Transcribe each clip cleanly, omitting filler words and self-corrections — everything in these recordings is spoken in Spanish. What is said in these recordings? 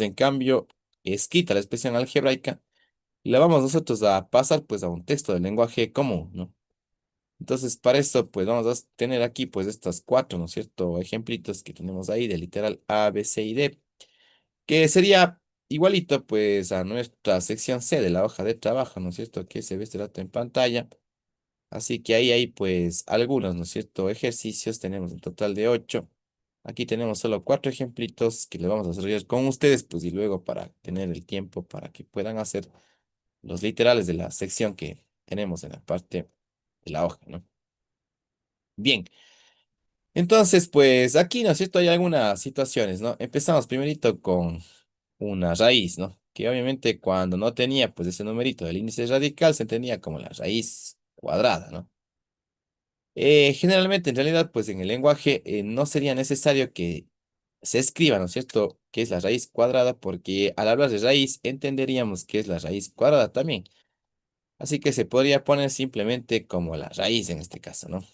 En cambio, escrita la expresión algebraica, y la vamos nosotros a pasar pues a un texto del lenguaje común, ¿no? Entonces, para esto, pues vamos a tener aquí pues estas cuatro, ¿no es cierto? Ejemplitos que tenemos ahí de literal A, B, C y D, que sería igualito pues a nuestra sección C de la hoja de trabajo, ¿no es cierto? Que se ve este dato en pantalla. Así que ahí hay pues algunos, ¿no es cierto? Ejercicios, tenemos un total de 8. Aquí tenemos solo cuatro ejemplitos que le vamos a desarrollar con ustedes, pues y luego para tener el tiempo para que puedan hacer los literales de la sección que tenemos en la parte de la hoja, ¿no? Bien, entonces pues aquí, ¿no es cierto? Hay algunas situaciones, ¿no? Empezamos primerito con una raíz, ¿no? Que obviamente cuando no tenía pues ese numerito del índice radical se entendía como la raíz cuadrada, ¿no? Generalmente, en realidad, pues en el lenguaje no sería necesario que se escriba, ¿no es cierto?, qué es la raíz cuadrada, porque al hablar de raíz entenderíamos qué es la raíz cuadrada también. Así que se podría poner simplemente como la raíz en este caso, ¿no?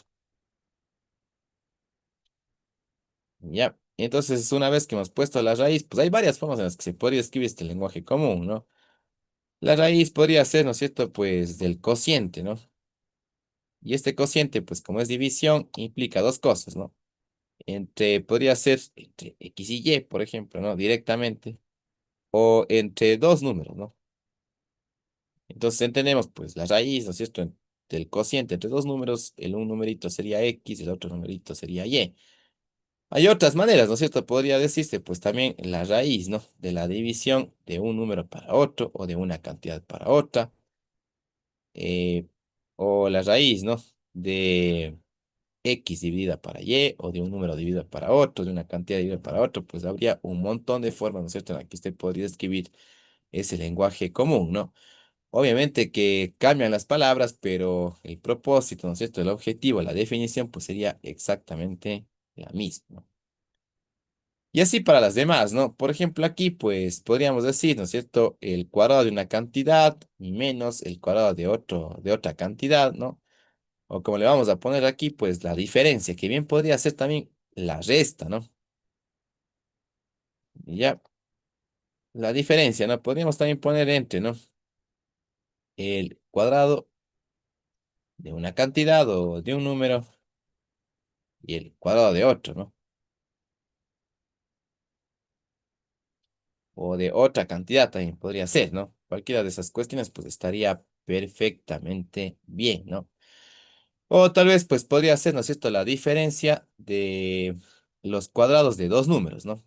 Ya. Entonces, una vez que hemos puesto la raíz, pues hay varias formas en las que se podría escribir este lenguaje común, ¿no? La raíz podría ser, ¿no es cierto?, pues del cociente, ¿no? Y este cociente, pues como es división, implica dos cosas, ¿no? Podría ser entre X y Y, por ejemplo, ¿no? Directamente, o entre dos números, ¿no? Entonces entendemos, pues, la raíz, ¿no es cierto? Del cociente entre dos números, el un numerito sería X, el otro numerito sería Y. Hay otras maneras, ¿no es cierto? Podría decirse, pues, también la raíz, ¿no? De la división de un número para otro, o de una cantidad para otra, eh, o la raíz, ¿no? De X dividida para Y, o de un número dividido para otro, de una cantidad dividida para otro, pues habría un montón de formas, ¿no es cierto?, en la que usted podría escribir ese lenguaje común, ¿no? Obviamente que cambian las palabras, pero el propósito, ¿no es cierto?, el objetivo, la definición, pues sería exactamente la misma. Y así para las demás, ¿no? Por ejemplo, aquí, pues podríamos decir, ¿no es cierto?, el cuadrado de una cantidad menos el cuadrado de otra cantidad, ¿no? O como le vamos a poner aquí, pues la diferencia, que bien podría ser también la resta, ¿no? Y ya, la diferencia, ¿no? Podríamos también poner entre, ¿no? El cuadrado de una cantidad o de un número y el cuadrado de otro, ¿no? O de otra cantidad también podría ser, ¿no? Cualquiera de esas cuestiones, pues estaría perfectamente bien, ¿no? O tal vez, pues podría ser, ¿no es cierto?, la diferencia de los cuadrados de dos números, ¿no?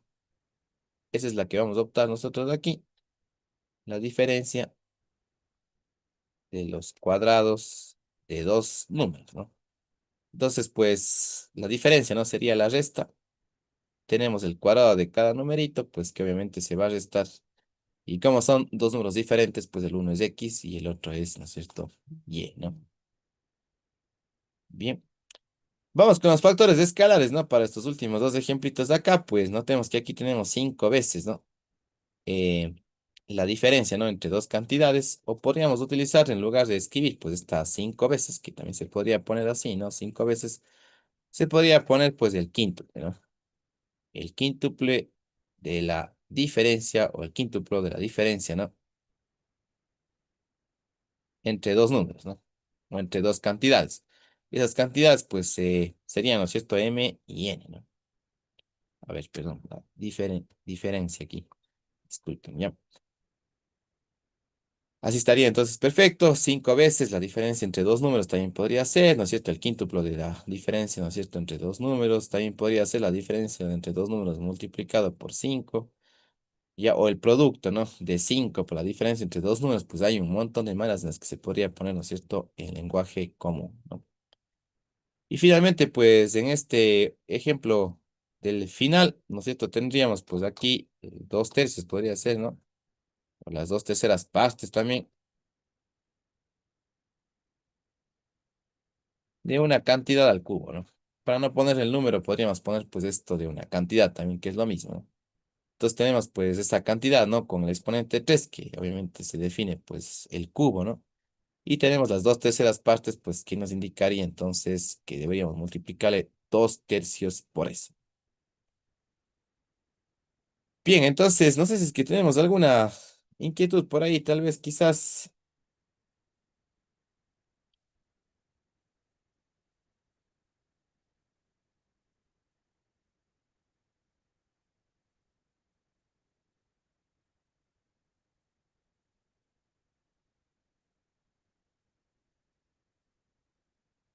Esa es la que vamos a optar nosotros aquí, la diferencia de los cuadrados de dos números, ¿no? Entonces, pues, la diferencia, ¿no? Sería la resta. Tenemos el cuadrado de cada numerito, pues que obviamente se va a restar. Y como son dos números diferentes, pues el uno es X y el otro es, ¿no es cierto?, Y, ¿no? Bien. Vamos con los factores escalares, ¿no? Para estos últimos dos ejemplitos de acá, pues notemos que aquí tenemos cinco veces, ¿no? Eh, la diferencia, ¿no? Entre dos cantidades, o podríamos utilizar en lugar de escribir, pues estas cinco veces, que también se podría poner así, ¿no? Cinco veces, se podría poner pues el quíntuple, ¿no? El quíntuple de la diferencia, o el quíntuplo de la diferencia, ¿no? Entre dos números, ¿no? O entre dos cantidades. Esas cantidades, pues, serían, ¿no es cierto?, M y N, ¿no? A ver, perdón, la diferencia aquí. Disculpen, ya. Así estaría entonces perfecto. Cinco veces la diferencia entre dos números también podría ser, ¿no es cierto? El quíntuplo de la diferencia, ¿no es cierto?, entre dos números también podría ser la diferencia entre dos números multiplicado por cinco. Ya, o el producto, ¿no? De 5 por la diferencia entre dos números, pues hay un montón de maneras en las que se podría poner, ¿no es cierto?, en lenguaje común, ¿no? Y finalmente, pues en este ejemplo del final, ¿no es cierto? Tendríamos pues aquí dos tercios, podría ser, ¿no? O las dos terceras partes también de una cantidad al cubo, ¿no? Para no poner el número, podríamos poner pues esto de una cantidad también, que es lo mismo, ¿no? Entonces tenemos pues esa cantidad, ¿no? Con el exponente 3 que obviamente se define pues el cubo, ¿no? Y tenemos las dos terceras partes, pues que nos indicaría entonces que deberíamos multiplicarle dos tercios por eso. Bien, entonces, no sé si es que tenemos alguna inquietud por ahí, tal vez quizás